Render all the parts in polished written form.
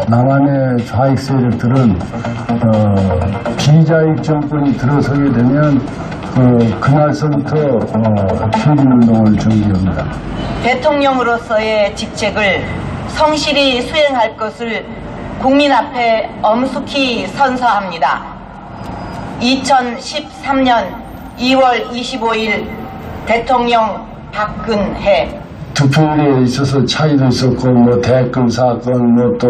남한의 좌익 세력들은 비자익 정권이 들어서게 되면 그날서부터 혁신운동을 전개합니다. 대통령으로서의 직책을 성실히 수행할 것을 국민 앞에 엄숙히 선서합니다. 2013년 2월 25일 대통령 박근혜. 투표율에 있어서 차이도 있었고 댓글 사건 또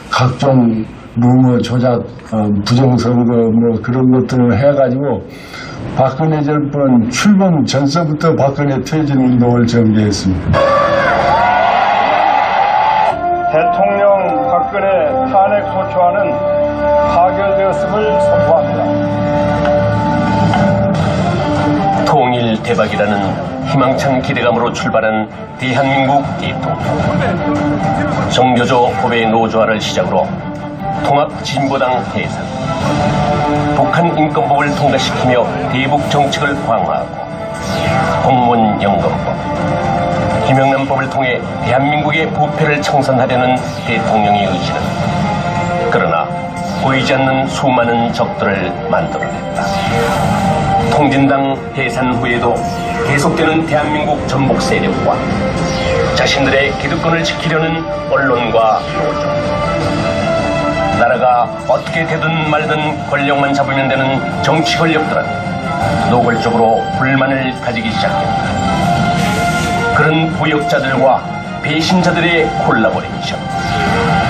각종 루머 조작 부정선거 그런 것들을 해가지고 박근혜 정권 출범 전서부터 박근혜 퇴진 운동을 전개했습니다. 대통령 박근혜 탄핵 소추안은 파결되었음을 선포합니다. 통일 대박이라는 희망찬 기대감으로 출발한 대한민국 대통령. 정교조 후배 노조화를 시작으로 통합진보당 해산, 북한 인권법을 통과시키며 대북 정책을 강화하고 공무원 연금법, 김영란법을 통해 대한민국의 부패를 청산하려는 대통령의 의지는 그러나 보이지 않는 수많은 적들을 만들어냈다. 통진당 해산 후에도 계속되는 대한민국 전복 세력과 자신들의 기득권을 지키려는 언론과 노조, 나라가 어떻게 되든 말든 권력만 잡으면 되는 정치 권력들은 노골적으로 불만을 가지기 시작했다. 그런 부역자들과 배신자들의 콜라보레이션,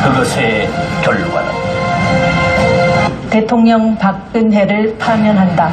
그것의 결과는 대통령 박근혜를 파면한다.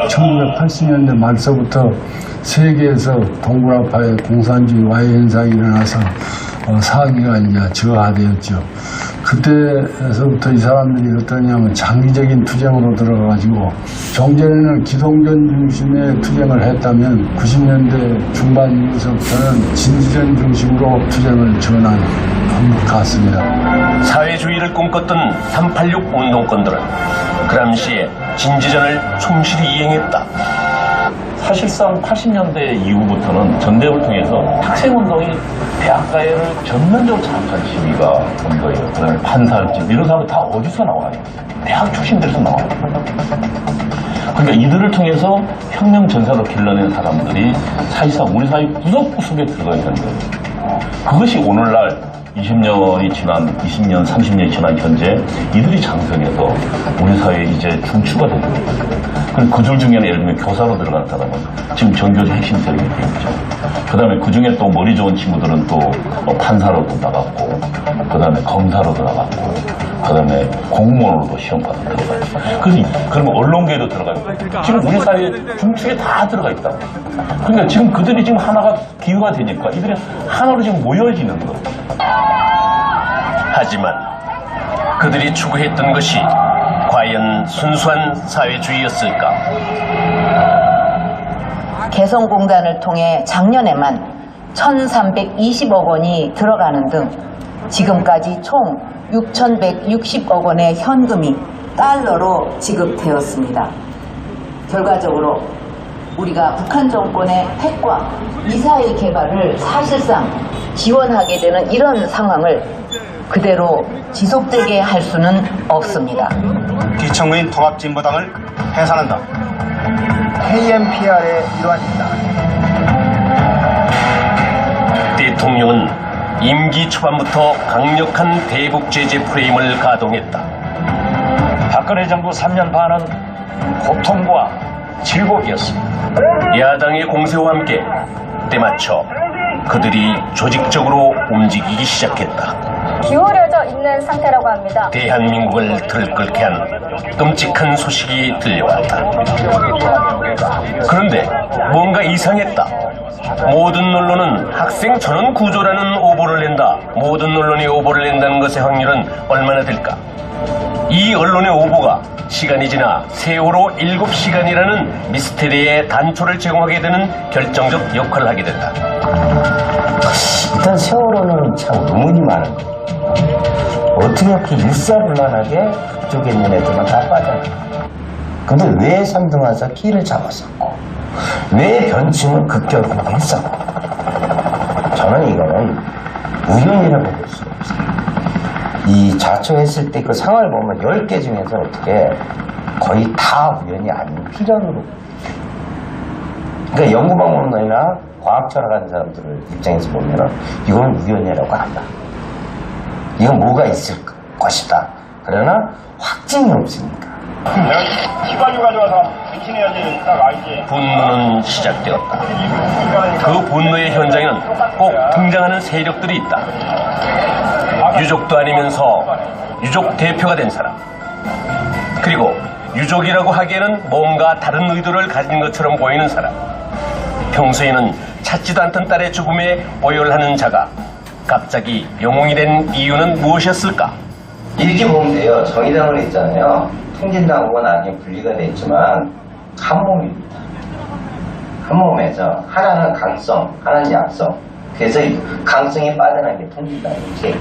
(1980년대) 말서부터 세계에서 동굴압파의 공산주의 와해 현상이 일어나서 사기가 이제 저하되었죠. 그때서부터 이 사람들이 어떠냐면 장기적인 투쟁으로 들어가가지고 종전에는 기동전 중심의 투쟁을 했다면 90년대 중반 이후서부터는 진지전 중심으로 투쟁을 전환한 것 같습니다. 사회주의를 꿈꿨던 386 운동권들은 그 당시에 진지전을 충실히 이행했다. 사실상 80년대 이후부터는 전대를 통해서 학생운동이 대학가에를 전면적으로 장악한 시위가 온 거예요. 그다음에 판사집 이런 사람들 다 어디서 나와요? 대학 출신들에서 나와요. 그러니까 이들을 통해서 혁명 전사로 길러낸 사람들이 사실상 우리 사회 구석구석에 들어가 있는 거예요. 그것이 오늘날 20년이 지난, 20년, 30년이 지난 현재 이들이 장성해서 우리 사회에 이제 중추가 되는 거예요. 그리고 그들 중에는 예를 들면 교사로 들어간 사람은 지금 전교조 핵심 세력이 되었죠. 그 다음에 그 중에 또 머리 좋은 친구들은 또 판사로도 나갔고, 그 다음에 검사로 들어갔고, 그 다음에 공무원으로도 시험받아 들어갔죠. 그래서 그러면 언론계에도 들어가고, 지금 우리 사회 중추에 다 들어가 있다. 그러니까 지금 그들이 지금 하나가 기회가 되니까 이들이 하나로 지금 모여지는 거예요. 하지만 그들이 추구했던 것이 과연 순수한 사회주의였을까? 개성공단을 통해 작년에만 1,320억 원이 들어가는 등 지금까지 총 6,160억 원의 현금이 달러로 지급되었습니다. 결과적으로 우리가 북한 정권의 핵과 미사일 개발을 사실상 지원하게 되는 이런 상황을 그대로 지속되게 할 수는 없습니다. 비천구인 통합진보당을 해산한다. KMPR의 일환입니다. 대통령은 임기 초반부터 강력한 대북 제재 프레임을 가동했다. 박근혜 정부 3년 반은 고통과 질곡이었습니다. 야당의 공세와 함께 때맞춰 그들이 조직적으로 움직이기 시작했다. 기울여져 있는 상태라고 합니다. 대한민국을 들끓게 한 끔찍한 소식이 들려왔다. 그런데 뭔가 이상했다. 모든 언론은 학생 전원 구조라는 오보를 낸다. 모든 언론이 오보를 낸다는 것의 확률은 얼마나 될까? 이 언론의 오보가 시간이 지나 세월호 7시간이라는 미스테리의 단초를 제공하게 되는 결정적 역할을 하게 된다. 일단 세월호는 참 의문이 많은 거예요. 어떻게 이렇게 일사불란하게 그쪽에 있는 애들만 다 빠져나. 근데 왜 3등하사 키를 잡았었고 왜 변침을 급격하게 했었고 저는 이거는 우연이라고 볼 수 없어요. 이 자초했을 때 그 상황을 보면 10개 중에서 어떻게 거의 다 우연이 아닌 필연으로. 그러니까 연구방문론이나 과학 철학하는 사람들 입장에서 보면 이건 우연이라고 한다. 이건 뭐가 있을 것이다. 그러나 확증이 없으니까. 휘발유 가져와서 배신해야지 딱 알지. 분노는 시작되었다. 그 분노의 현장에는 꼭 등장하는 세력들이 있다. 유족도 아니면서 유족 대표가 된 사람, 그리고 유족이라고 하기에는 뭔가 다른 의도를 가진 것처럼 보이는 사람, 평소에는 찾지도 않던 딸의 죽음에 오열하는 자가 갑자기 영웅이 된 이유는 무엇이었을까? 이렇게 보면 돼요. 정의당은 있잖아요. 통진당하고 나중에 분리가 됐지만 한 몸입니다. 한 몸에서 하나는 강성, 하나는 약성. 그래서 강성이 빠져나간 게 통진당이지.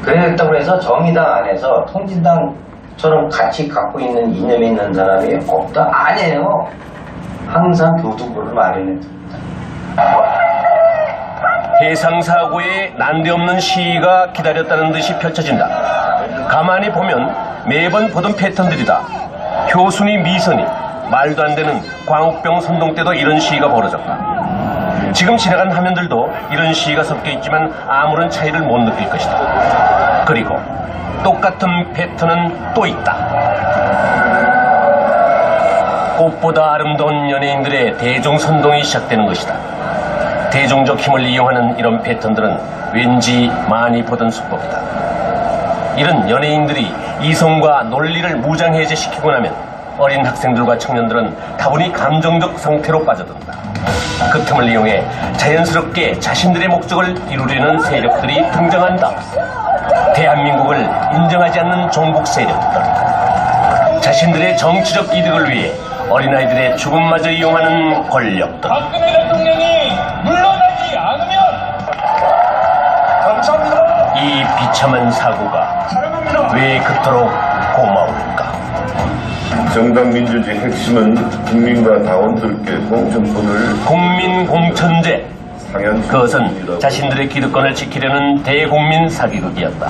그랬다고 해서 정의당 안에서 통진당처럼 같이 갖고 있는 이념이 있는 사람이 없다? 아니에요. 항상 교두보를 마련해 둡니다. 해상사고에 난데없는 시위가 기다렸다는 듯이 펼쳐진다. 가만히 보면 매번 보던 패턴들이다. 효순이 미선이, 말도 안 되는 광우병 선동 때도 이런 시위가 벌어졌다. 지금 지나간 화면들도 이런 시위가 섞여 있지만 아무런 차이를 못 느낄 것이다. 그리고 똑같은 패턴은 또 있다. 꽃보다 아름다운 연예인들의 대중선동이 시작되는 것이다. 대중적 힘을 이용하는 이런 패턴들은 왠지 많이 보던 수법이다. 이런 연예인들이 이성과 논리를 무장해제시키고 나면 어린 학생들과 청년들은 다분히 감정적 상태로 빠져든다. 그 틈을 이용해 자연스럽게 자신들의 목적을 이루려는 세력들이 등장한다. 대한민국을 인정하지 않는 종북 세력들, 자신들의 정치적 이득을 위해 어린아이들의 죽음마저 이용하는 권력들. 박근혜 대통령이 물러나지 않으면 감사합니다. 이 비참한 사고가 왜 그토록 고마울까? 정당 민주주의 핵심은 국민과 당원들께 공천권을 국민 공천제. 상향. 그것은 자신들의 기득권을 지키려는 대국민 사기극이었다.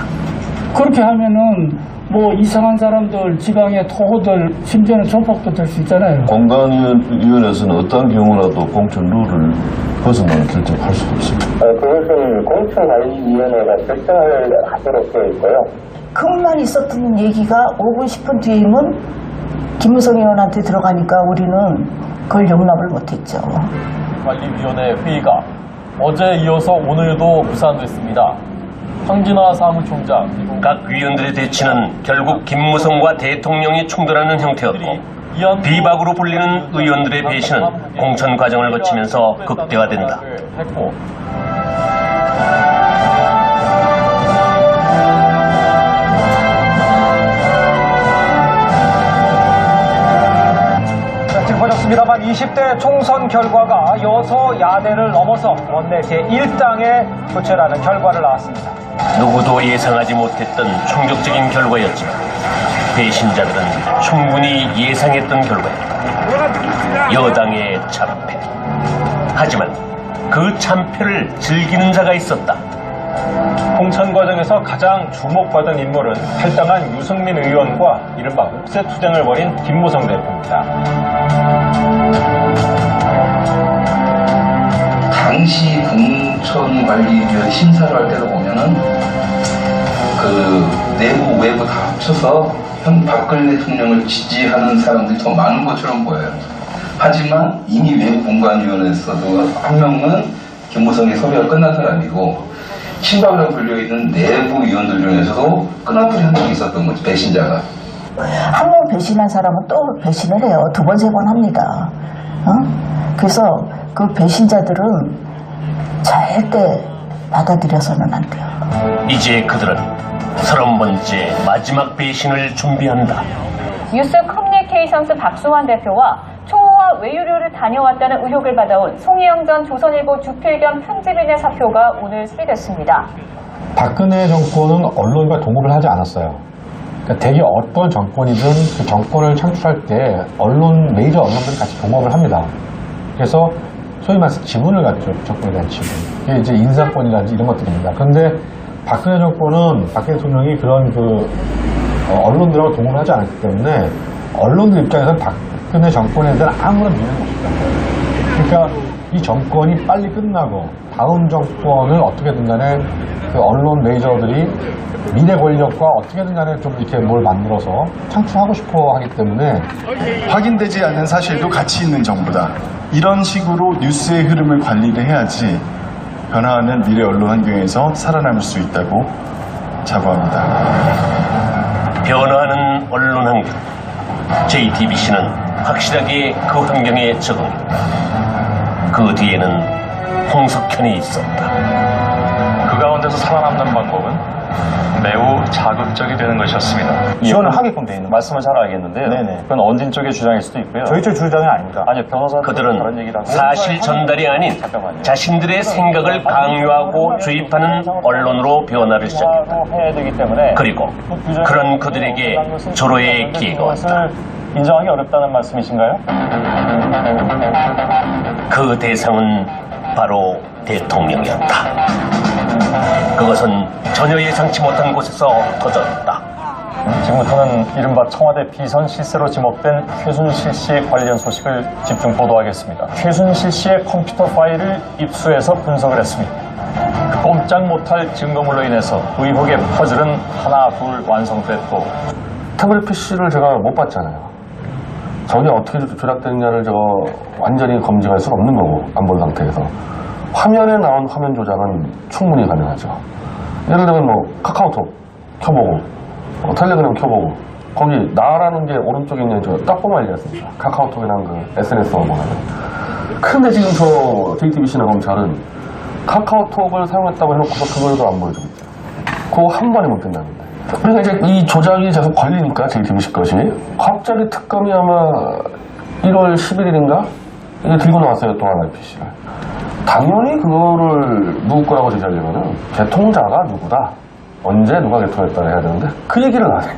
그렇게 하면은 뭐 이상한 사람들, 지방의 토호들, 심지어는 조폭도 될 수 있잖아요. 공관위원회에서는 어떠한 경우라도 공천 룰을 벗어나는 결정을 할 수가 있습니다. 그것은 공천관리위원회가 결정을 하도록 되어 있고요. 그것만 있었던 얘기가 5분 10분 뒤에는 김무성 의원한테 들어가니까 우리는 그걸 용납을 못했죠. 관리위원회 회의가 어제 이어서 오늘도 무산됐습니다. 황진화 사무총장, 그리고 각 위원들의 대치는 결국 김무성과 대통령이 충돌하는 형태였고, 비박으로 불리는 의원들의 배신은 공천 과정을 거치면서 극대화된다. 지금 보셨습니다만 20대 총선 결과가 여소야대를 넘어서 원내 제1당에 교체라는 결과를 낳았습니다. 누구도 예상하지 못했던 충격적인 결과였지만 배신자들은 충분히 예상했던 결과였다. 여당의 참패. 하지만 그 참패를 즐기는 자가 있었다. 공천 과정에서 가장 주목받은 인물은 탈당한 유승민 의원과 이른바 옥새 투쟁을 벌인 김무성 대표입니다. 당시 공천관리위원 심사를 할 때도 보면은 그 내부 외부 다 합쳐서 현 박근혜 대통령을 지지하는 사람들이 더 많은 것처럼 보여요. 하지만 이미 외부 공관위원회에서도 한 명은 김무성의 섭외가 끝난 사람이고 친박이라고 불려있는 내부 위원들 중에서도 끈앞으로 한 명이 있었던 거죠. 배신자가. 한 번 배신한 사람은 또 배신을 해요. 2번, 3번 합니다. 그래서 그 배신자들은 절대 받아들여서는 안 돼요. 이제 그들은 30번째 마지막 배신을 준비한다. 뉴스 커뮤니케이션스 박수환 대표와 초호화 외유료를 다녀왔다는 의혹을 받아온 송혜영 전 조선일보 주필 겸 편집인의 사표가 오늘 수리됐습니다. 박근혜 정권은 언론과 동업을 하지 않았어요. 그러니까 대개 어떤 정권이든 그 정권을 창출할 때 메이저 언론들이 같이 동업을 합니다. 그래서 소위 말해서 지분을 갖죠. 정권에 대한 지분. 이게 이제 인사권이라든지 이런 것들입니다. 그런데 박근혜 정권은 박근혜 대통령이 그런 언론들하고 동업을 하지 않았기 때문에 언론들 입장에서는 박근혜 정권에 대한 아무런 미련이 없습니다. 그러니까 이 정권이 빨리 끝나고 다음 정권을 어떻게든 간에 그 언론 메이저들이 미래 권력과 어떻게든 간에 좀 이렇게 뭘 만들어서 창출하고 싶어 하기 때문에 확인되지 않는 사실도 가치 있는 정보다. 이런 식으로 뉴스의 흐름을 관리를 해야지 변화하는 미래 언론 환경에서 살아남을 수 있다고 자부합니다. 변화하는 언론 환경. JTBC는 확실하게 그 환경에 적응했다. 그 뒤에는 홍석현이 있었다. 그 가운데서 살아남는 방법은 매우 자극적이 되는 것이었습니다. 지원을 하게끔 돼 있는 말씀을 잘 알겠는데요. 네네. 그건 언진 쪽의 주장일 수도 있고요. 저희 쪽 주장이 아닙니다. 아니요, 변호사 그들은 다른 얘기를 하고 사실 전달이 아닌 자신들의 생각을 강요하고 주입하는 언론으로 변화를 시작했다. 해야 되기 때문에 그리고 그런 그들에게 조로의 기회가 왔다. 인정하기 어렵다는 말씀이신가요? 그 대상은 바로 대통령이었다. 그것은 전혀 예상치 못한 곳에서 터졌다. 지금부터는 이른바 청와대 비선 실세로 지목된 최순실 씨 관련 소식을 집중 보도하겠습니다. 최순실 씨의 컴퓨터 파일을 입수해서 분석을 했습니다. 꼼짝 못할 증거물로 인해서 의혹의 퍼즐은 하나 둘 완성됐고, 태블릿 PC를 제가 못 봤잖아요. 저게 어떻게 조작됐냐를 완전히 검증할 수는 없는 거고, 안 본 상태에서. 화면에 나온 화면 조작은 충분히 가능하죠. 예를 들면 카카오톡 켜보고, 텔레그램 켜보고, 거기 나라는 게 오른쪽에 있는 딱 보면 알지 않습니까? 카카오톡이랑 그 SNS만 보면. 근데 지금 저 JTBC나 검찰은 카카오톡을 사용했다고 해놓고서 그걸도 안 보여주고 있죠. 그거 한 번에 못 된다는데. 그러니까 이제 이 조작이 계속 걸리니까 JTBC 것이 갑자기 특검이 아마 1월 11일인가 이게 들고 나왔어요. 또 하나의 PC를. 당연히 그거를 누구 거라고 제시하려면은 개통자가 누구다, 언제 누가 개통했다고 해야 되는데 그 얘기를 안 해요.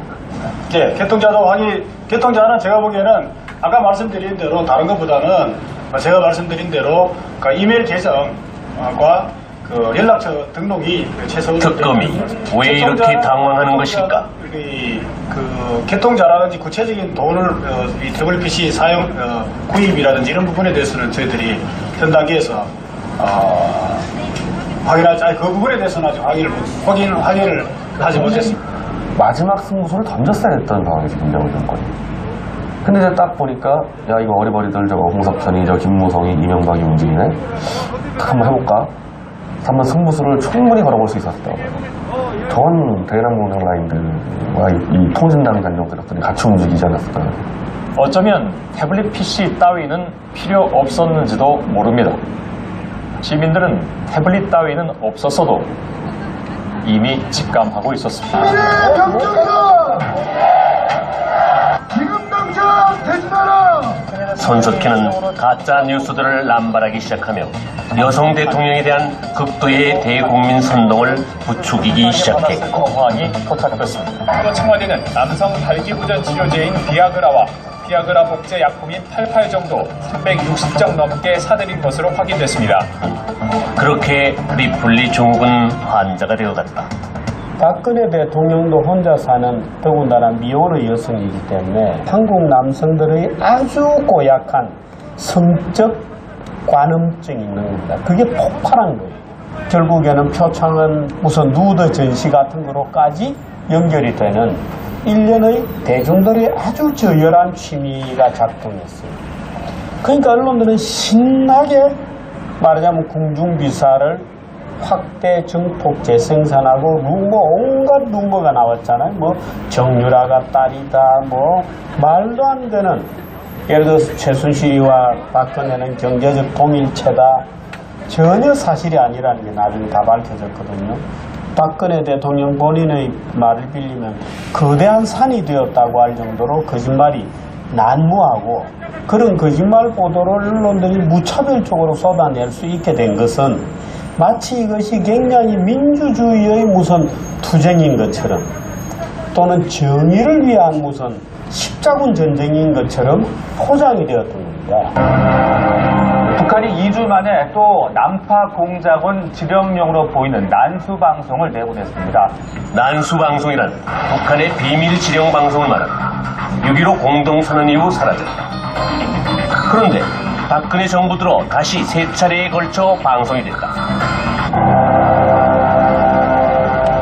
예, 개통자는 제가 보기에는 아까 말씀드린 대로 다른 것보다는 제가 말씀드린 대로 그 이메일 계정과 그 연락처 등록이 최소 특검이 왜 이렇게 당황하는 것일까? 그 개통자라든지 구체적인 돈을 이 WPC 사용 구입이라든지 이런 부분에 대해서는 저희들이 현 단계에서 그 부분에 대해서는 아직 확인을 하지 못했습니다. 마지막 승부수를 던졌어야 했던 상황이지, 김정은 정권이. 근데 이제 딱 보니까 야, 이거 어리버리들 홍석현이 김무성이 이명박이 움직이네, 한번 해볼까? 한번 승부수를 충분히 걸어볼 수 있었다고. 전 대남공장 라인들과 이 통진당 관료들이 같이 움직이지 않았을까요? 어쩌면 태블릿 PC 따위는 필요 없었는지도 모릅니다. 시민들은 태블릿 따위는 없었어도 이미 직감하고 있었습니다. 지금 당장 대신하라! 손석희는 가짜 뉴스들을 남발하기 시작하며 여성 대통령에 대한 극도의 대국민 선동을 부추기기 시작했고, 상황이 포착됐습니다. 또 청와대는 남성 발기부전 치료제인 비아그라와 비아그라 복제 약품인 88정도 360장 넘게 사들인 것으로 확인됐습니다. 그렇게 리플리 종국은 환자가 되어갔다. 박근혜 대통령도 혼자 사는 더군다나 미혼의 여성이기 때문에 한국 남성들의 아주 고약한 성적 관음증이 있는 겁니다. 그게 폭발한 거예요. 결국에는 표창은 우선 누드 전시 같은 거로까지 연결이 되는 일련의 대중들의 아주 저열한 취미가 작동했어요. 그러니까 언론들은 신나게 말하자면 궁중비사를 확대 증폭 재생산하고 온갖 루머가 나왔잖아요. 정유라가 딸이다, 말도 안 되는, 예를 들어서 최순실이와 박근혜는 경제적 동일체다, 전혀 사실이 아니라는 게 나중에 다 밝혀졌거든요. 박근혜 대통령 본인의 말을 빌리면 거대한 산이 되었다고 할 정도로 거짓말이 난무하고 그런 거짓말 보도를 언론들이 무차별적으로 쏟아낼 수 있게 된 것은 마치 이것이 굉장히 민주주의의 무슨 투쟁인 것처럼 또는 정의를 위한 무슨 십자군 전쟁인 것처럼 포장이 되었던 겁니다. 북한이 2주 만에 또 난파 공작원 지령령으로 보이는 난수 방송을 내보냈습니다. 난수 방송이란 북한의 비밀 지령 방송을 말합니다. 6.15 공동선언 이후 사라졌다. 그런데 박근혜 정부 들어 다시 3차례에 걸쳐 방송이 됐다.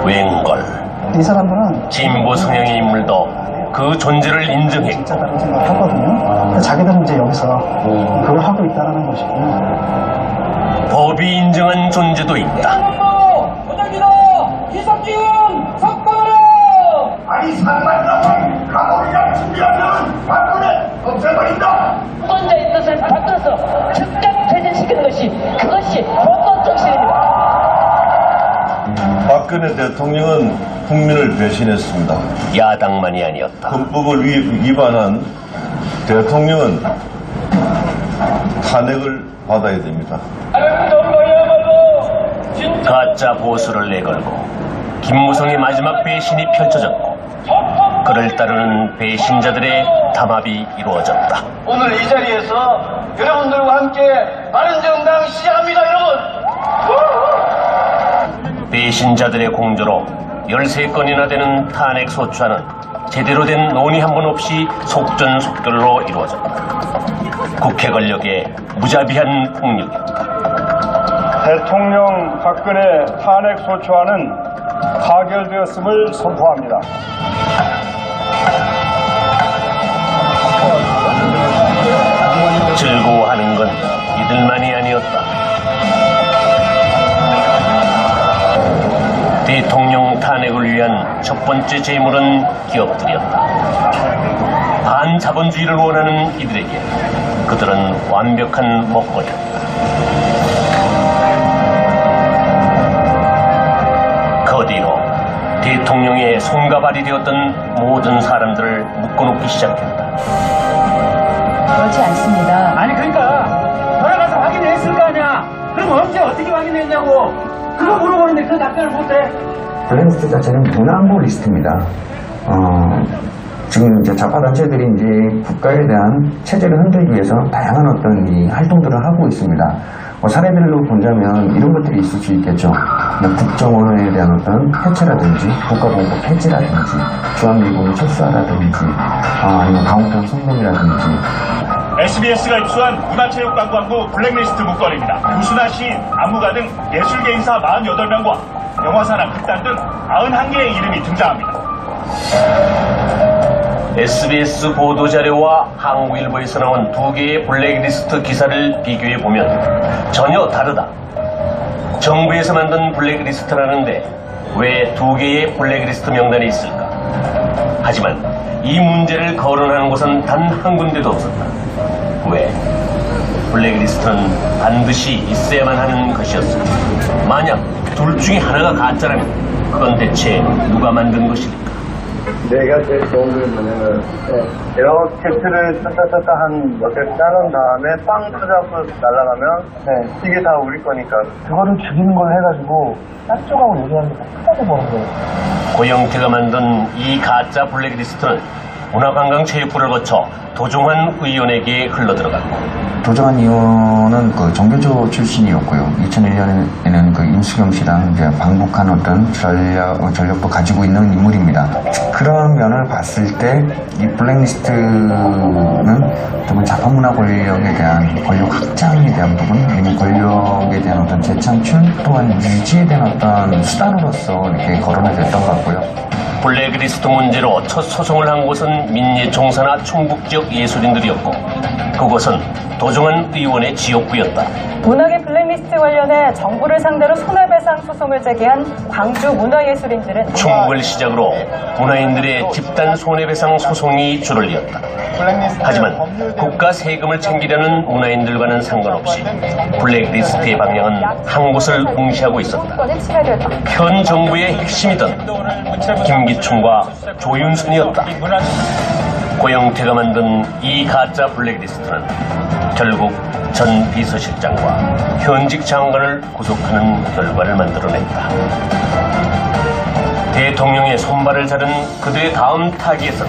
웬걸 이 사람들은 진보 성향의 인물도 그 존재를 인정했고 진짜 다른 생각을 하거든요. 자기들은 이제 여기서 그걸 하고 있다는 것이고 법이 인정한 존재도 있다. 부장기다 기석진 석방하라. 아니 상관없는 강호리가 준비하면 박근혜 없애버린다. 후원자의 뜻을 바꿔서 즉각 퇴진시키는 그것이 헌법 정신입니다. 박근혜 대통령은 국민을 배신했습니다. 야당만이 아니었다. 헌법을 위반한 대통령은 탄핵을 받아야 됩니다. 가짜 보수를 내걸고 김무성의 마지막 배신이 펼쳐졌고 그를 따르는 배신자들의 담합이 이루어졌다. 오늘 이 자리에서 여러분들과 함께 바른정당 시작합니다, 여러분. 배신자들의 공조로 13건이나 되는 탄핵 소추안은 제대로 된 논의 한 번 없이 속전속결로 이루어졌다. 국회 권력의 무자비한 폭력이었다. 대통령 박근혜 탄핵 소추안은 가결되었음을 선포합니다. 즐거워하는 건 이들만이 아니었다. 대통령 탄핵을 위한 첫 번째 재물은 기업들이었다. 반자본주의를 원하는 이들에게 그들은 완벽한 먹거리였다. 그 뒤로 대통령의 손과 발이 되었던 모든 사람들을 묶어놓기 시작했다. 그렇지 않습니다. 아니 그러니까 돌아가서 확인했을 거 아니야. 그럼 언제 어떻게 확인했냐고. 그거 물어보는데 그 답변을 못해. 블랙리스트 자체는 문안부 리스트입니다. 지금 이제 좌파 단체들이 이제 국가에 대한 체제를 흔들기 위해서 다양한 어떤 이 활동들을 하고 있습니다. 사례들로 본다면 이런 것들이 있을 수 있겠죠. 국정원에 대한 어떤 해체라든지 국가공법 해체라든지 주한미군을 철수하라든지 아니면 강호동 성명이라든지. SBS가 입수한 문화체육관광부 블랙리스트 문건입니다. 교수나 시인, 안무가 등 예술계인사 48명과 영화사나 극단 등 91개의 이름이 등장합니다. SBS 보도자료와 한국일보에서 나온 2개의 블랙리스트 기사를 비교해보면 전혀 다르다. 정부에서 만든 블랙리스트라는데 왜 2개의 블랙리스트 명단이 있을까? 하지만 이 문제를 거론하는 곳은 단 한 군데도 없었다. 왜? 블랙리스트는 반드시 있어야만 하는 것이었습니다. 만약 둘 중에 하나가 가짜라면 그건 대체 누가 만든 것일까? 내가 제일 좋은 게 뭐냐면 이렇게 틀을 따따따따 한 몇 개 짜놓은 다음에 빵 터져서 날아가면 이게 다 우리 거니까 그거를 죽이는 걸 해가지고 짝쪽하고 얘기하는 게 크다고 보는 거예요. 고영태가 만든 이 가짜 블랙리스트는 문화관광체육부를 거쳐 도종환 의원에게 흘러들어갔고 도정환 의원은 그 정교조 출신이었고요. 2001년에는 그 임수경 씨랑 이제 방북한 어떤 전력도 가지고 있는 인물입니다. 그런 면을 봤을 때 이 블랙리스트는 정말 자파문화 권력에 대한 권력 확장에 대한 부분, 아니면 권력에 대한 어떤 재창출 또한 유지에 대한 어떤 수단으로서 이렇게 거론이 됐던 것 같고요. 블랙리스트 문제로 첫 소송을 한 곳은 민예총사나 충북 지역 예술인들이었고 그곳은 도종환 의원의 지역구였다. 문학의 블랙리스트 블랙리스트 관련해 정부를 상대로 손해배상 소송을 제기한 광주 문화예술인들은 중국을 시작으로 문화인들의 집단 손해배상 소송이 줄을 이었다. 하지만 국가 세금을 챙기려는 문화인들과는 상관없이 블랙리스트의 방향은 한 곳을 응시하고 있었다. 현 정부의 핵심이던 김기춘과 조윤선이었다. 고영태가 만든 이 가짜 블랙리스트는 결국 전 비서실장과 현직 장관을 구속하는 결과를 만들어냈다. 대통령의 손발을 자른 그들의 다음 타깃은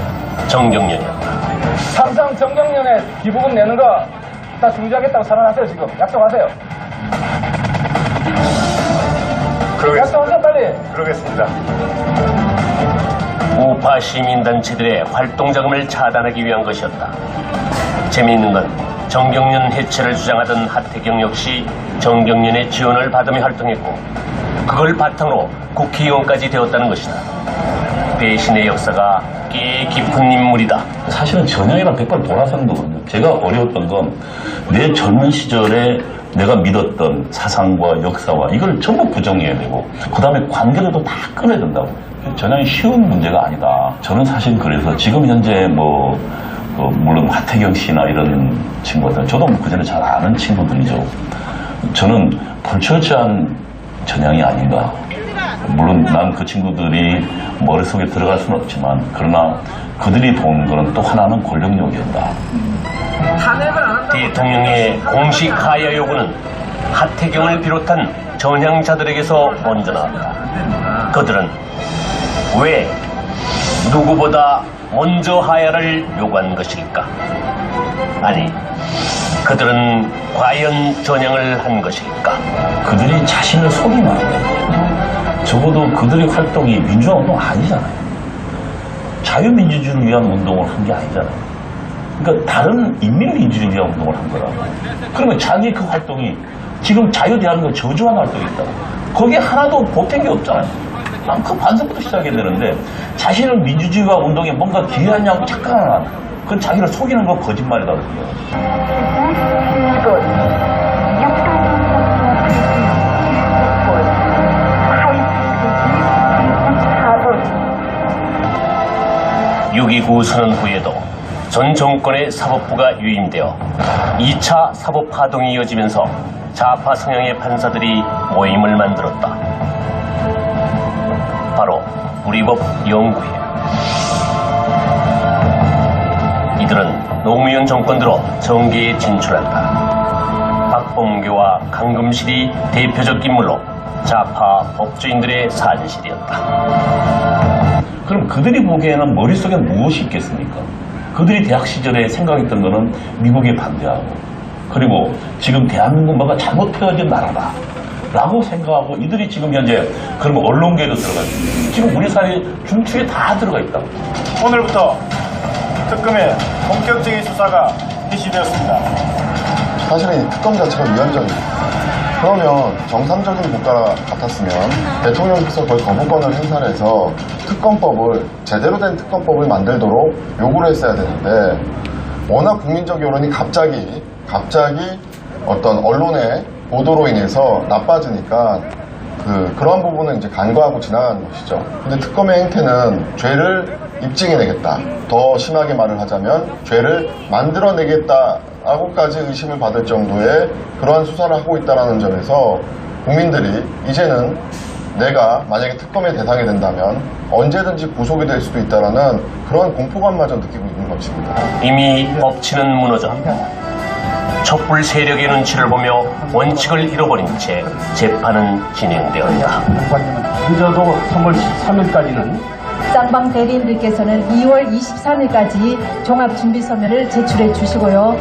정경련이었다. 삼성 정경련에 기부금 내는 거 다 중지하겠다고 선언하세요. 지금 약속하세요. 약속하세요 빨리. 그러겠습니다. 우파 시민단체들의 활동 자금을 차단하기 위한 것이었다. 재미있는 건 정경련 해체를 주장하던 하태경 역시 정경련의 지원을 받으며 활동했고 그걸 바탕으로 국회의원까지 되었다는 것이다. 배신의 역사가 꽤 깊은 인물이다. 사실은 전향이랑 100번 돌아서는 거거든요. 제가 어려웠던 건 내 젊은 시절에 내가 믿었던 사상과 역사와 이걸 전부 부정해야 되고 그 다음에 관계들도 다 끊어야 된다고. 전향이 쉬운 문제가 아니다. 저는 사실 그래서 지금 현재 물론 하태경 씨나 이런 친구들 저도 그 전에 잘 아는 친구들이죠. 저는 불철저한 전향이 아닌가. 물론 난 그 친구들이 머릿속에 들어갈 수는 없지만 그러나 그들이 본 거는 또 하나는 권력욕이었다. 대통령의 공식 하야 요구는 하태경을 비롯한 전향자들에게서 먼저 나왔다. 그들은 왜 누구보다 먼저 하야를 요구한 것일까? 아니, 그들은 과연 전향을 한 것일까? 그들이 자신을 속이면 안 돼. 적어도 그들의 활동이 민주화 운동 아니잖아요. 자유민주주의를 위한 운동을 한 게 아니잖아요. 그러니까 다른 인민민주주의를 위한 운동을 한 거라고. 그러면 자기 그 활동이 지금 자유대한민국을 저주하는 활동이 있다고. 거기에 하나도 보탠 게 없잖아요. 난 그 반성부터 시작해야 되는데 자신은 민주주의와 운동에 뭔가 기여하냐고 착각하는 그건 자기를 속이는 거 거짓말이라고 해요. 6.29 선언 후에도 전 정권의 사법부가 유임되어 2차 사법파동이 이어지면서 좌파 성향의 판사들이 모임을 만들었다. 바로 우리법 연구회. 이들은 노무현 정권 들어 정계에 진출한다. 박범계와 강금실이 대표적 인물로 좌파 법조인들의 산실이었다. 그럼 그들이 보기에는 머릿속에 무엇이 있겠습니까? 그들이 대학 시절에 생각했던 거는 미국에 반대하고 그리고 지금 대한민국 뭔가 잘못되어진 나라다 라고 생각하고 이들이 지금 현재 그러면 언론계에도 들어가 있고 지금 우리 사회 중추에 다 들어가 있다고. 오늘부터 특검의 본격적인 수사가 개시되었습니다. 사실은 이 특검 자체가 위헌적입니다. 그러면 정상적인 국가 같았으면 대통령께서 거의 거부권을 행사를 해서 특검법을 제대로 된 특검법을 만들도록 요구를 했어야 되는데 워낙 국민적 여론이 갑자기 어떤 언론의 보도로 인해서 나빠지니까 그러한 부분은 이제 간과하고 지나간 것이죠. 근데 특검의 행태는 죄를 입증해내겠다. 더 심하게 말을 하자면 죄를 만들어내겠다라고까지 의심을 받을 정도의 그러한 수사를 하고 있다는 점에서 국민들이 이제는 내가 만약에 특검의 대상이 된다면 언제든지 구속이 될 수도 있다는 그런 공포감마저 느끼고 있는 것입니다. 이미 법치는 무너졌다. 촛불 세력의 눈치를 보며 원칙을 잃어버린 채 재판은 진행되었다. 늦어도 3월 13일까지는 쌍방 대리인들께서는 2월 23일까지 종합준비서면을 제출해 주시고요.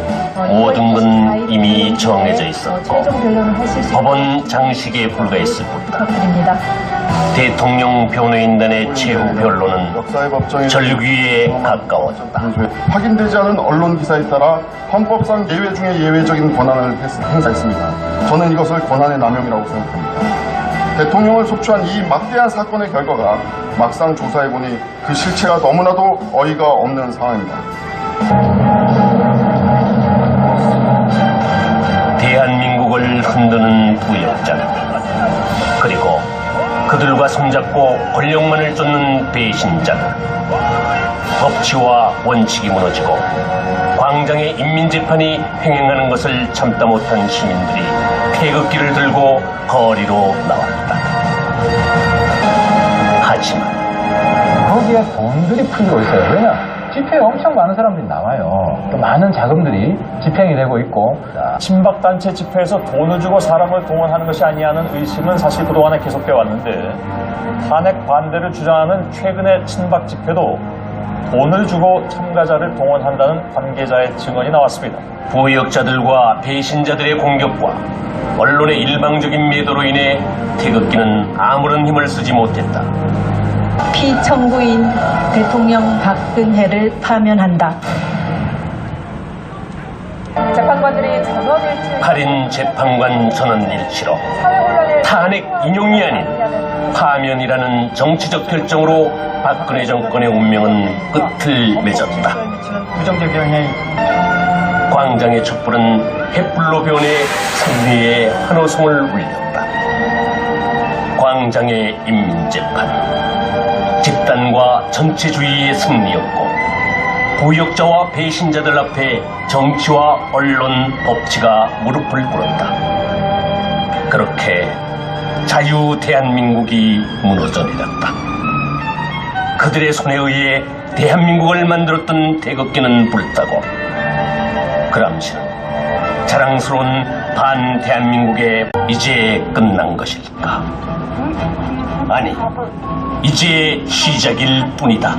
모든 건 이미 정해져 있었고 최종 변론을 하실 수 법원 장식에 불과했을 뿐이다. 부탁드립니다. 대통령 변호인단의 최후 변론은 전류기에 가까워졌다. 확인되지 않은 언론 기사에 따라 헌법상 예외 중에 예외적인 권한을 행사했습니다. 저는 이것을 권한의 남용이라고 생각합니다. 대통령을 속출한 이 막대한 사건의 결과가 막상 조사해보니 그 실체가 너무나도 어이가 없는 상황입니다. 대한민국을 흔드는 부역자들, 그리고 그들과 손잡고 권력만을 쫓는 배신자들. 법치와 원칙이 무너지고 광장의 인민재판이 횡행하는 것을 참다 못한 시민들이 태극기를 들고 거리로 나왔다. 하지만 거기에 돈들이 풀리고 있어요. 왜냐? 집회에 엄청 많은 사람들이 나와요. 또 많은 자금들이 집행이 되고 있고. 친박단체 집회에서 돈을 주고 사람을 동원하는 것이 아니냐는 의심은 사실 그동안에 계속되어 왔는데 탄핵 반대를 주장하는 최근의 친박 집회도 돈을 주고 참가자를 동원한다는 관계자의 증언이 나왔습니다. 부역자들과 배신자들의 공격과 언론의 일방적인 매도로 인해 태극기는 아무런 힘을 쓰지 못했다. 피청구인 대통령 박근혜를 파면한다. 재판관들이 전원일치 8인 재판관 전원일치로 탄핵 인용이 아닌 파면이라는 정치적 결정으로 박근혜 정권의 운명은 끝을 맺었다. 부정적 영향이 광장의 촛불은 횃불로 변해 승리의 환호성을 울렸다. 광장의 인민재판, 집단과 전체주의의 승리였고 부역자와 배신자들 앞에 정치와 언론, 법치가 무릎을 꿇었다. 그렇게 자유 대한민국이 무너져 내렸다. 그들의 손에 의해 대한민국을 만들었던 태극기는 불타고 그람시는 자랑스러운 반대한민국에 이제 끝난 것일까? 아니, 이제 시작일 뿐이다.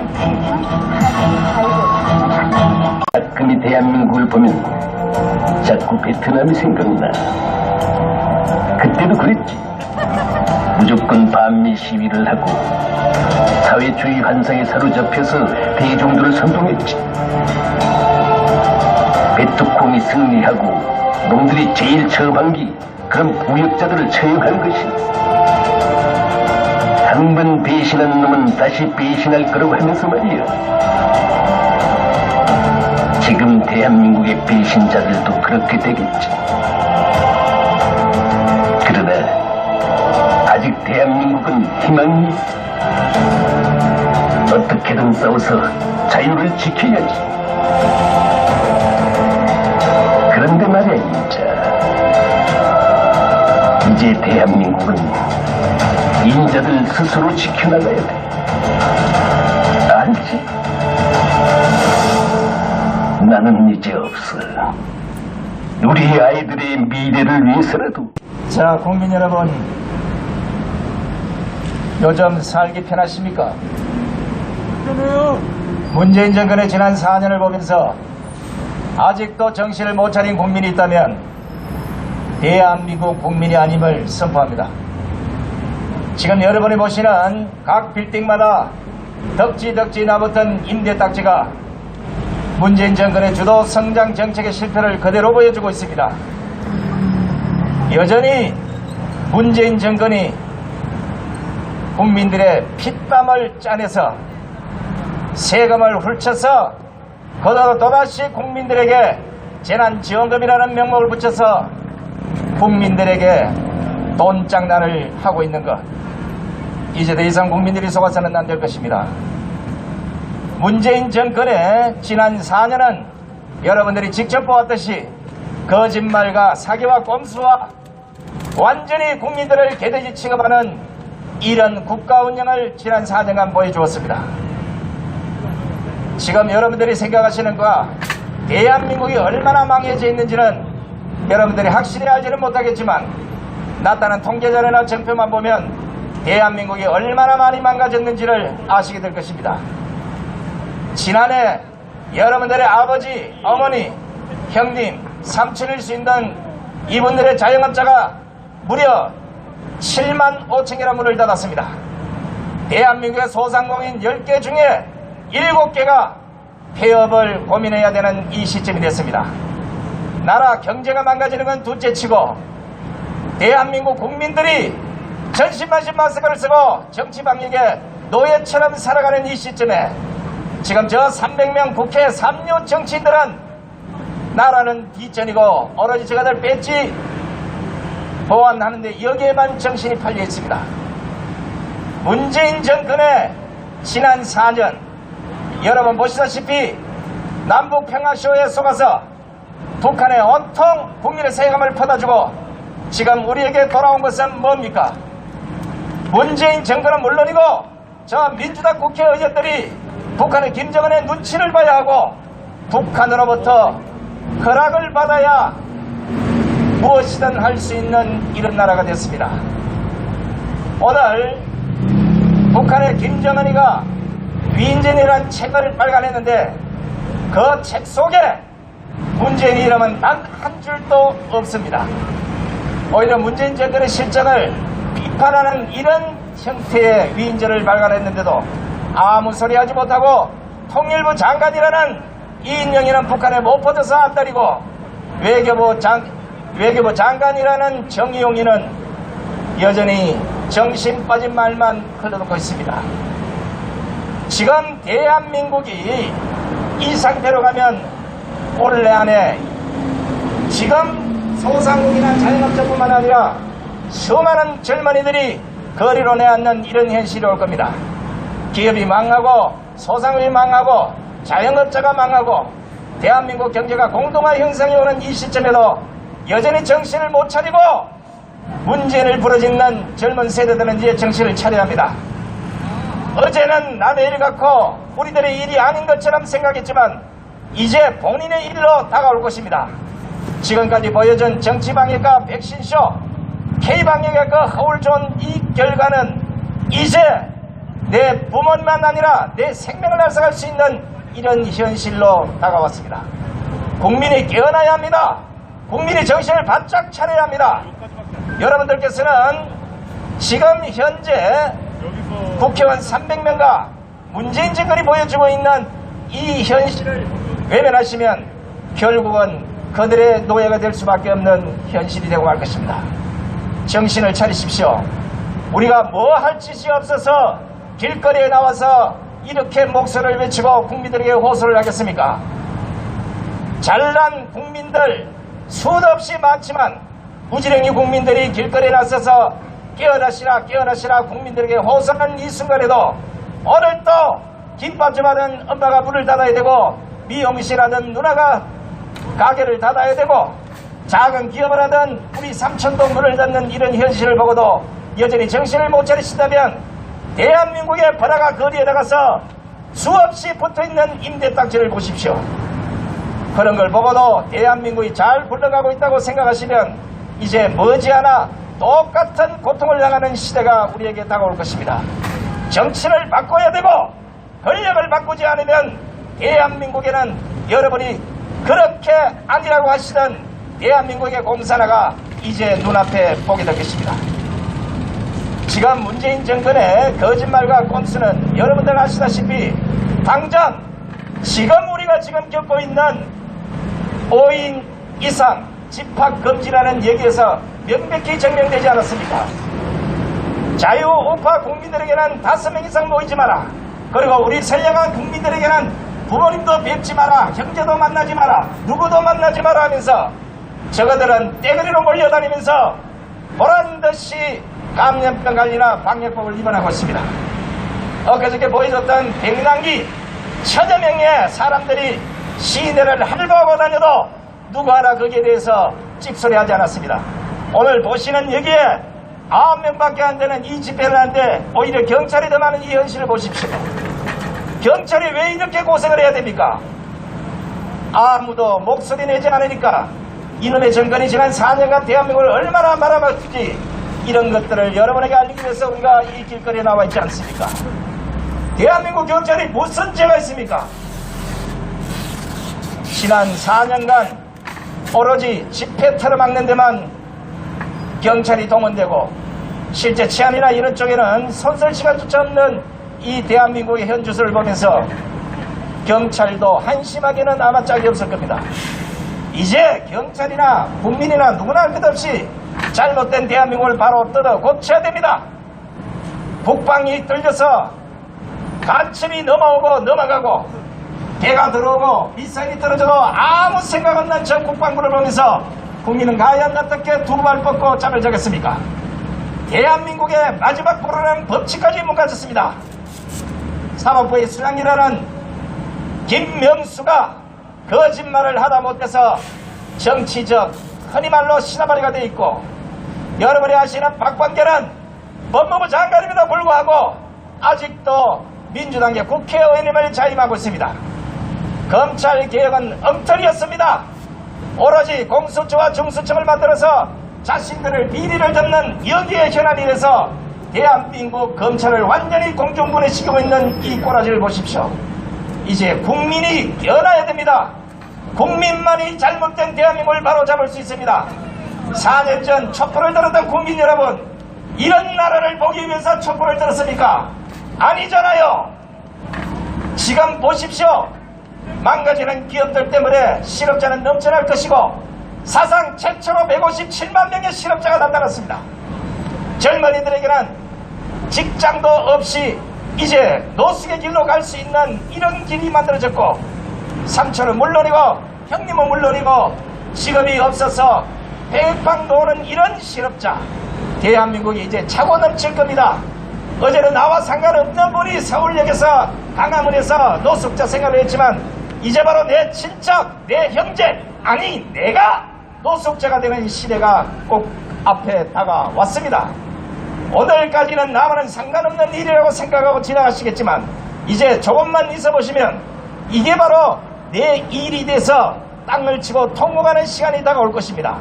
가끔이 대한민국을 보면 자꾸 베트남이 생각나. 그때도 그랬지. 무조건 반미 시위를 하고 사회주의 환상에 사로잡혀서 대중들을 선동했지. 베트콩이 승리하고 놈들이 제일 처음 한 게 그런 부역자들을 처형한 것이. 한 번 배신한 놈은 다시 배신할 거라고 하면서 말이야. 지금 대한민국의 배신자들도 그렇게 되겠지. 그러나 아직 대한민국은 희망이 있어. 어떻게든 싸워서 자유를 지켜야지. 그런데 말이야, 이제 대한민국은 인자들 스스로 지켜나가야 돼. 알지? 나는 이제 없어. 우리 아이들의 미래를 위해서라도. 자, 국민 여러분, 요즘 살기 편하십니까? 문재인 정권의 지난 4년을 보면서 아직도 정신을 못 차린 국민이 있다면 대한민국 국민이 아님을 선포합니다. 지금 여러분이 보시는 각 빌딩마다 덕지 나붙은 임대 딱지가 문재인 정권의 주도 성장 정책의 실패를 그대로 보여주고 있습니다. 여전히 문재인 정권이 국민들의 피땀을 짜내서 세금을 훌쳐서 그대로 또다시 국민들에게 재난지원금이라는 명목을 붙여서 국민들에게 돈장난을 하고 있는 것, 이제 더 이상 국민들이 속아서는 안 될 것입니다. 문재인 정권의 지난 4년은 여러분들이 직접 보았듯이 거짓말과 사기와 꼼수와 완전히 국민들을 개돼지 취급하는 이런 국가 운영을 지난 4년간 보여주었습니다. 지금 여러분들이 생각하시는 것과 대한민국이 얼마나 망해져 있는지는 여러분들이 확실히 알지는 못하겠지만 나타난 통계자료나 정표만 보면 대한민국이 얼마나 많이 망가졌는지를 아시게 될 것입니다. 지난해 여러분들의 아버지, 어머니, 형님, 삼촌일 수 있는 이분들의 자영업자가 무려 7만 5천개나 문을 닫았습니다. 대한민국의 소상공인 10개 중에 7개가 폐업을 고민해야 되는 이 시점이 됐습니다. 나라 경제가 망가지는 건 둘째치고 대한민국 국민들이 전신만신 마스크를 쓰고 정치 방역에 노예처럼 살아가는 이 시점에 지금 저 300명 국회 3류 정치인들은 나라는 뒷전이고 오로지 저가들 뺐지 보완하는데 여기에만 정신이 팔려 있습니다. 문재인 정권의 지난 4년 여러분 보시다시피 남북평화쇼에 속아서 북한에 온통 국민의 세금을 퍼다주고 지금 우리에게 돌아온 것은 뭡니까? 문재인 정권은 물론이고 저 민주당 국회의원들이 북한의 김정은의 눈치를 봐야 하고 북한으로부터 허락을 받아야 무엇이든 할 수 있는 이런 나라가 됐습니다. 오늘 북한의 김정은이가 위인전이라는 책을 발간했는데 그 책 속에 문재인 이름은 단 한 줄도 없습니다. 오히려 문재인 정권의 실정을 비판하는 이런 형태의 위인전을 발간했는데도 아무 소리 하지 못하고 통일부 장관이라는 이인영이는 북한에 못 퍼져서 앞다리고 외교부 장관이라는 정의용이는 여전히 정신 빠진 말만 흘러놓고 있습니다. 지금 대한민국이 이 상태로 가면 올해 안에 지금 소상공인이나 자영업자뿐만 아니라 수많은 젊은이들이 거리로 내앉는 이런 현실이 올 겁니다. 기업이 망하고 소상공인이 망하고 자영업자가 망하고 대한민국 경제가 공동화 형성이 오는 이 시점에도 여전히 정신을 못 차리고 문재인을 부르짖는 젊은 세대들은 이제 정신을 차려야 합니다. 어제는 남의 일 갖고 우리들의 일이 아닌 것처럼 생각했지만 이제 본인의 일로 다가올 것입니다. 지금까지 보여준 정치방역과 백신쇼, K방역의 그 허울 좋은 이 결과는 이제 내 부모만 아니라 내 생명을 앗아갈 수 있는 이런 현실로 다가왔습니다. 국민이 깨어나야 합니다. 국민이 정신을 바짝 차려야 합니다. 여러분들께서는 지금 현재 국회의원 300명과 문재인 정권이 보여주고 있는 이 현실을 외면하시면 결국은 그들의 노예가 될 수밖에 없는 현실이 되고 말 것입니다. 정신을 차리십시오. 우리가 뭐 할 짓이 없어서 길거리에 나와서 이렇게 목소리를 외치고 국민들에게 호소를 하겠습니까? 잘난 국민들 수도 없이 많지만 무지랭이 국민들이 길거리에 나서서 깨어나시라 깨어나시라 국민들에게 호소하는 이 순간에도 오늘 또 김밥집 하는 엄마가 문을 닫아야 되고 미용실 하던 누나가 가게를 닫아야 되고 작은 기업을 하던 우리 삼촌도 문을 닫는 이런 현실을 보고도 여전히 정신을 못 차리신다면 대한민국의 번화가 거리에 나가서 수없이 붙어있는 임대딱지를 보십시오. 그런 걸 보고도 대한민국이 잘 굴러가고 있다고 생각하시면 이제 머지않아 똑같은 고통을 당하는 시대가 우리에게 다가올 것입니다. 정치를 바꿔야 되고 권력을 바꾸지 않으면 대한민국에는 여러분이 그렇게 아니라고 하시던 대한민국의 공산화가 이제 눈앞에 보게 될 것입니다. 지금 문재인 정권의 거짓말과 꼼수는 여러분들 아시다시피 당장 지금 우리가 지금 겪고 있는 5인 이상 집합금지라는 얘기에서 명백히 증명되지 않았습니까? 자유우파 국민들에게는 5명 이상 모이지 마라. 그리고 우리 선량한 국민들에게는 부모님도 뵙지 마라. 형제도 만나지 마라. 누구도 만나지 마라 하면서 저거들은 떼거리로 몰려다니면서 보란듯이 감염병 관리나 방역법을 위반하고 있습니다. 엊그저께 보여줬던 백남기 천여 명의 사람들이 시내를 할보하고 다녀도 누구 하나 거기에 대해서 찍소리하지 않았습니다. 오늘 보시는 여기에 9명밖에 안 되는 이 집회를 하는데 오히려 경찰이 더 많은 이 현실을 보십시오. 경찰이 왜 이렇게 고생을 해야 됩니까? 아무도 목소리 내지 않으니까 이놈의 정권이 지난 4년간 대한민국을 얼마나 말아먹었지 이런 것들을 여러분에게 알리기 위해서 우리가 이 길거리에 나와 있지 않습니까? 대한민국 경찰이 무슨 죄가 있습니까? 지난 4년간 오로지 집회 틀어막는 데만 경찰이 동원되고 실제 치안이나 이런 쪽에는 선설 시간조차 없는 이 대한민국의 현주소를 보면서 경찰도 한심하게는 아마 짝이 없을 겁니다. 이제 경찰이나 국민이나 누구나 끝없이 잘못된 대한민국을 바로 뜯어 고쳐야 됩니다. 북방이 뚫려서 간첩이 넘어오고 넘어가고 개가 들어오고 미사일이 떨어져도 아무 생각 없는 전 국방부를 보면서 국민은 과연 어떻게 두 발 뻗고 잠을 자겠습니까? 대한민국의 마지막 보루는 법치까지 뭉가졌습니다. 사법부의 수장이라는 김명수가 거짓말을 하다 못해서 정치적 흔히 말로 시나바리가 돼 있고, 여러분이 아시는 박광계는 법무부 장관임에도 불구하고 아직도 민주당의 국회의원임을 자임하고 있습니다. 검찰개혁은 엉터리였습니다. 오로지 공수처와 중수청을 만들어서 자신들을 비리를 덮는 여기에 현안이 돼서 대한민국 검찰을 완전히 공중분해시키고 있는 이 꼬라지를 보십시오. 이제 국민이 변화해야 됩니다. 국민만이 잘못된 대한민국을 바로잡을 수 있습니다. 4년 전 촛불을 들었던 국민 여러분, 이런 나라를 보기 위해서 촛불을 들었습니까? 아니잖아요. 지금 보십시오. 망가지는 기업들 때문에 실업자는 넘쳐날 것이고, 사상 최초로 157만 명의 실업자가 나타났습니다. 젊은이들에게는 직장도 없이 이제 노숙의 길로 갈 수 있는 이런 길이 만들어졌고, 삼촌은 물론이고 형님은 물론이고 직업이 없어서 배방 도는 이런 실업자, 대한민국이 이제 차고 넘칠 겁니다. 어제는 나와 상관없는 분이 서울역에서 강화문에서 노숙자 생활을 했지만, 이제 바로 내 친척, 내 형제, 아니 내가 노숙자가 되는 시대가 꼭 앞에 다가왔습니다. 오늘까지는 나와는 상관없는 일이라고 생각하고 지나가시겠지만, 이제 조금만 있어보시면 이게 바로 내 일이 돼서 땅을 치고 통곡하는 시간이 다가올 것입니다.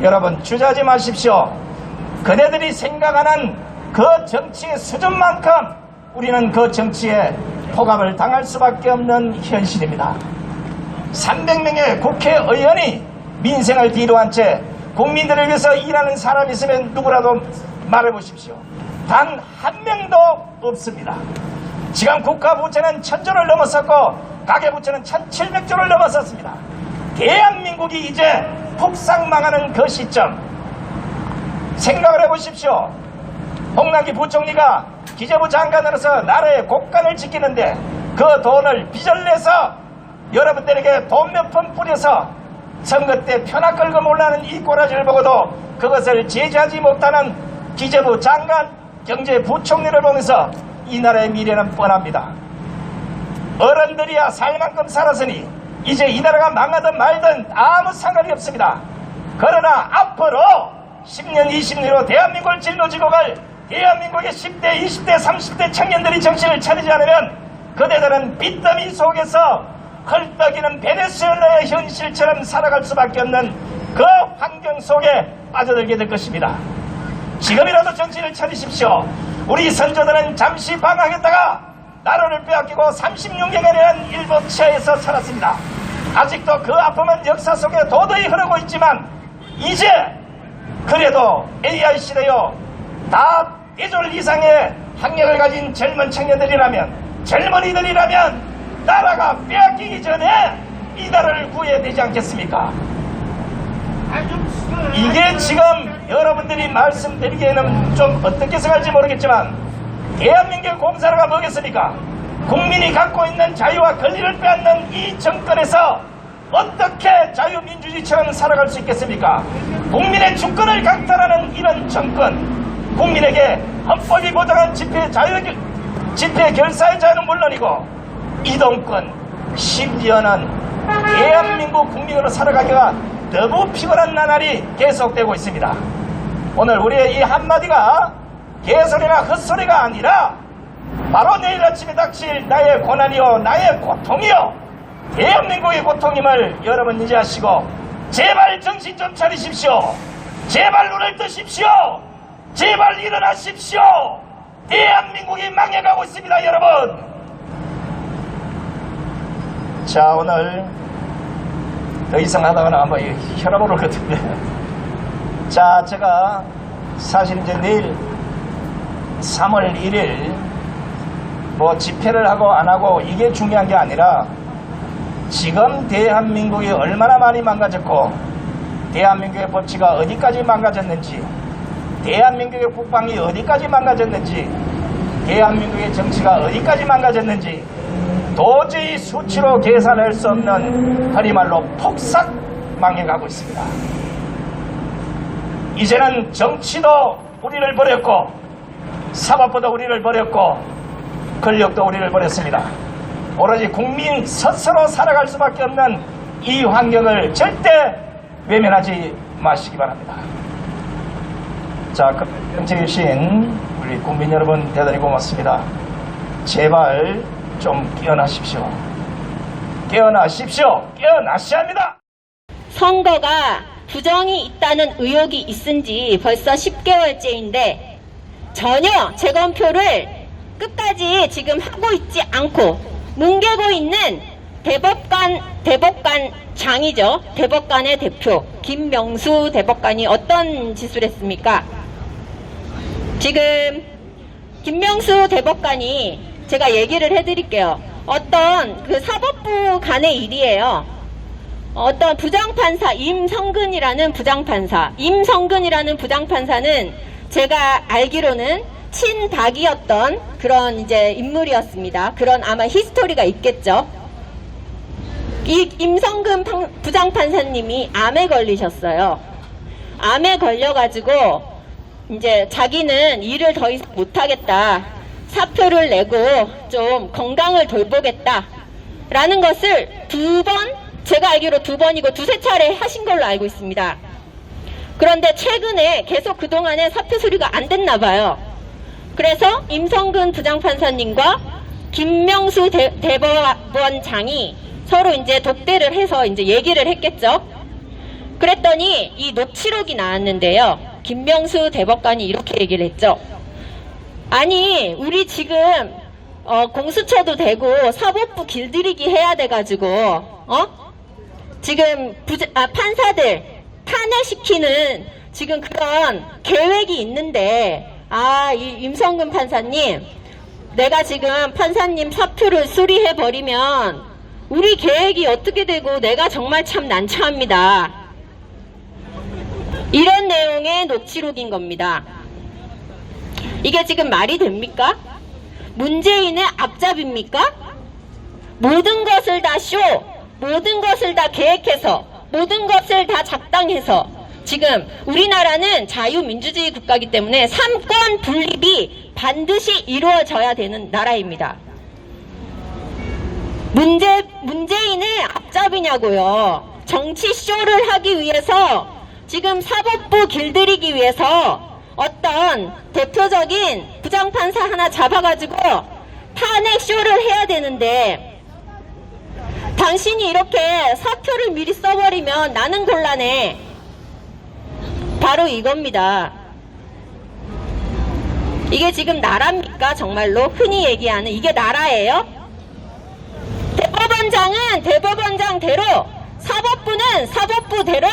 여러분, 주저하지 마십시오. 그대들이 생각하는 그 정치의 수준만큼 우리는 그 정치에 포갑을 당할 수밖에 없는 현실입니다. 300명의 국회의원이 민생을 뒤로한 채 국민들을 위해서 일하는 사람이 있으면 누구라도 말해보십시오. 단 한 명도 없습니다. 지금 국가부채는 1000조를 넘어섰고 가계부채는 1700조를 넘어섰습니다. 대한민국이 이제 폭삭망하는 그 시점, 생각을 해보십시오. 홍남기 부총리가 기재부 장관으로서 나라의 곳간을 지키는데 그 돈을 빚을 내서 여러분들에게 돈 몇 푼 뿌려서 선거 때 편악 끌고 몰라는 이 꼬라지를 보고도 그것을 제지하지 못하는 기재부 장관, 경제부총리를 보면서 이 나라의 미래는 뻔합니다. 어른들이야 살 만큼 살았으니 이제 이 나라가 망하든 말든 아무 상관이 없습니다. 그러나 앞으로 10년, 20년으로 대한민국을 짊어지고 갈 대한민국의 10대, 20대, 30대 청년들이 정신을 차리지 않으면 그대들은 빚더미 속에서 헐떡이는 베네수엘라의 현실처럼 살아갈 수밖에 없는 그 환경 속에 빠져들게 될 것입니다. 지금이라도 정신을 차리십시오. 우리 선조들은 잠시 방황했다가 나라를 빼앗기고 36년이라는 일본 치하에서 살았습니다. 아직도 그 아픔은 역사 속에 도저히 흐르고 있지만, 이제 그래도 AI 시대요, 다 4졸 이상의 학력을 가진 젊은 청년들이라면, 젊은이들이라면 나라가 빼앗기기 전에 이 나라를 구해야 되지 않겠습니까? 이게 지금 여러분들이 말씀드리기에는 좀 어떻게 생각할지 모르겠지만, 대한민국 공사라가 뭐겠습니까? 국민이 갖고 있는 자유와 권리를 빼앗는 이 정권에서 어떻게 자유민주주의처럼 살아갈 수 있겠습니까? 국민의 주권을 강탈하는 이런 정권, 국민에게 헌법이 보장한 집회 결사의 자유는 물론이고 이동권, 심지어는 대한민국 국민으로 살아가기가 너무 피곤한 나날이 계속되고 있습니다. 오늘 우리의 이 한마디가 개소리나 헛소리가 아니라 바로 내일 아침에 닥칠 나의 고난이요, 나의 고통이요, 대한민국의 고통임을 여러분 인지하시고 제발 정신 좀 차리십시오. 제발 눈을 뜨십시오. 제발 일어나십시오. 대한민국이 망해가고 있습니다, 여러분. 자, 오늘 더 이상 하다가는 아마 혈압 오를 것 같은데. 자, 제가 사실 이제 내일 3월 1일 뭐 집회를 하고 안 하고 이게 중요한 게 아니라, 지금 대한민국이 얼마나 많이 망가졌고 대한민국의 법치가 어디까지 망가졌는지, 대한민국의 국방이 어디까지 망가졌는지, 대한민국의 정치가 어디까지 망가졌는지 도저히 수치로 계산할 수 없는, 흔히 말로 폭삭 망해가고 있습니다. 이제는 정치도 우리를 버렸고 사법부도 우리를 버렸고 권력도 우리를 버렸습니다. 오로지 국민 스스로 살아갈 수밖에 없는 이 환경을 절대 외면하지 마시기 바랍니다. 자, 정치유신 우리 국민 여러분 대단히 고맙습니다. 제발 좀 깨어나십시오. 깨어나십시오. 깨어나셔야 합니다. 선거가 부정이 있다는 의혹이 있은 지 벌써 10개월째인데 전혀 재검표를 끝까지 지금 하고 있지 않고 뭉개고 있는 대법관장이죠. 대법관의 대표 김명수 대법관이 어떤 짓을 했습니까? 지금 김명수 대법관이 제가 얘기를 해드릴게요. 어떤 그 사법부 간의 일이에요. 어떤 부장판사 임성근이라는 부장판사는 제가 알기로는 친박이었던 그런 이제 인물이었습니다. 그런 아마 히스토리가 있겠죠. 이 임성근 부장판사님이 암에 걸리셨어요. 암에 걸려가지고 이제 자기는 일을 더 이상 못하겠다. 사표를 내고 좀 건강을 돌보겠다. 라는 것을 제가 알기로 2번이고 2~3차례 하신 걸로 알고 있습니다. 그런데 최근에 계속 그동안에 사표 수리가 안 됐나 봐요. 그래서 임성근 부장판사님과 김명수 대법원장이 서로 이제 독대를 해서 이제 얘기를 했겠죠. 그랬더니 이 녹취록이 나왔는데요. 김명수 대법관이 이렇게 얘기를 했죠. 아니, 우리 지금 공수처도 되고 사법부 길들이기 해야 돼가지고 지금 판사들 탄핵시키는 지금 그런 계획이 있는데 이 임성근 판사님, 내가 지금 판사님 사표를 수리해버리면 우리 계획이 어떻게 되고 내가 정말 참 난처합니다. 이런 내용의 녹취록인 겁니다. 이게 지금 말이 됩니까? 문재인의 앞잡입니까? 모든 것을 다 모든 것을 다 계획해서, 모든 것을 다 작당해서 지금 우리나라는 자유민주주의 국가이기 때문에 삼권 분립이 반드시 이루어져야 되는 나라입니다. 문재인의 앞잡이냐고요. 정치 쇼를 하기 위해서 지금 사법부 길들이기 위해서 어떤 대표적인 부장판사 하나 잡아가지고 탄핵 쇼를 해야 되는데 당신이 이렇게 사표를 미리 써버리면 나는 곤란해. 바로 이겁니다. 이게 지금 나라입니까? 정말로 흔히 얘기하는 이게 나라예요? 대법원장은 대법원장대로, 사법부는 사법부대로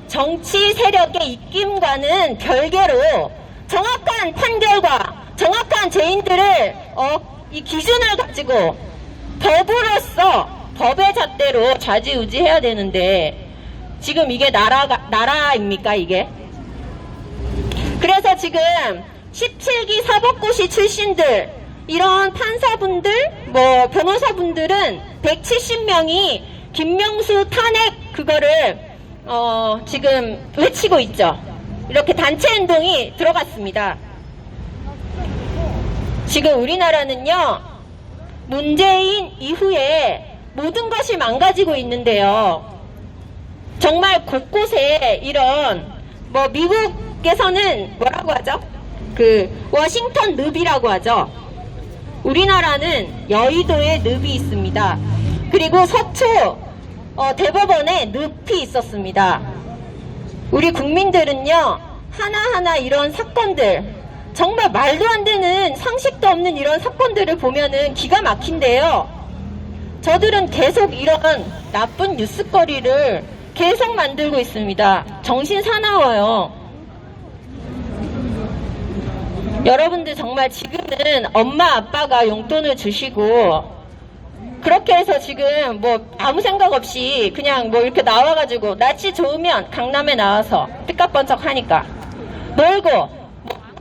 정치 세력의 입김과는 별개로 정확한 판결과 정확한 죄인들을 이 기준을 가지고 법으로서 법의 잣대로 좌지우지해야 되는데 지금 이게 나라입니까 이게? 그래서 지금 17기 사법고시 출신들, 이런 판사분들, 변호사분들은 170명이 김명수 탄핵 그거를 지금 외치고 있죠. 이렇게 단체 행동이 들어갔습니다. 지금 우리나라는요, 문재인 이후에 모든 것이 망가지고 있는데요. 정말 곳곳에 이런 미국에서는 뭐라고 하죠? 워싱턴 늪이라고 하죠. 우리나라는 여의도에 늪이 있습니다. 그리고 서초 대법원에 늪이 있었습니다. 우리 국민들은요, 하나하나 이런 사건들, 정말 말도 안 되는, 상식도 없는 이런 사건들을 보면은 기가 막힌데요. 저들은 계속 이런 나쁜 뉴스거리를 계속 만들고 있습니다. 정신 사나워요. 여러분들 정말 지금은 엄마 아빠가 용돈을 주시고 그렇게 해서 지금 아무 생각 없이 그냥 이렇게 나와가지고 날씨 좋으면 강남에 나와서 삐까뻔쩍 하니까 놀고 아무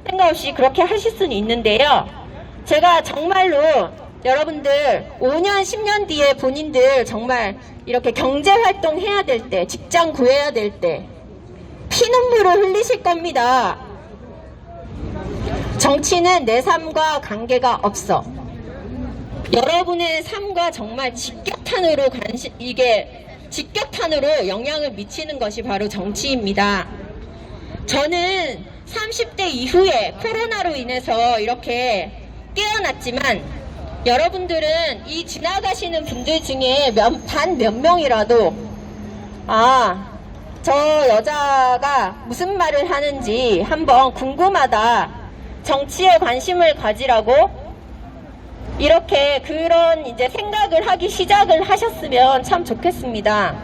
생각 없이 그렇게 하실 수는 있는데요. 제가 정말로 여러분들 5년, 10년 뒤에 본인들 정말 이렇게 경제활동 해야 될 때, 직장 구해야 될 때 피눈물을 흘리실 겁니다. 정치는 내 삶과 관계가 없어. 여러분의 삶과 정말 직격탄으로 직격탄으로 영향을 미치는 것이 바로 정치입니다. 저는 30대 이후에 코로나로 인해서 이렇게 깨어났지만 여러분들은 이 지나가시는 분들 중에 단 몇 명이라도 저 여자가 무슨 말을 하는지 한번 궁금하다, 정치에 관심을 가지라고 이렇게 그런 이제 생각을 하기 시작을 하셨으면 참 좋겠습니다.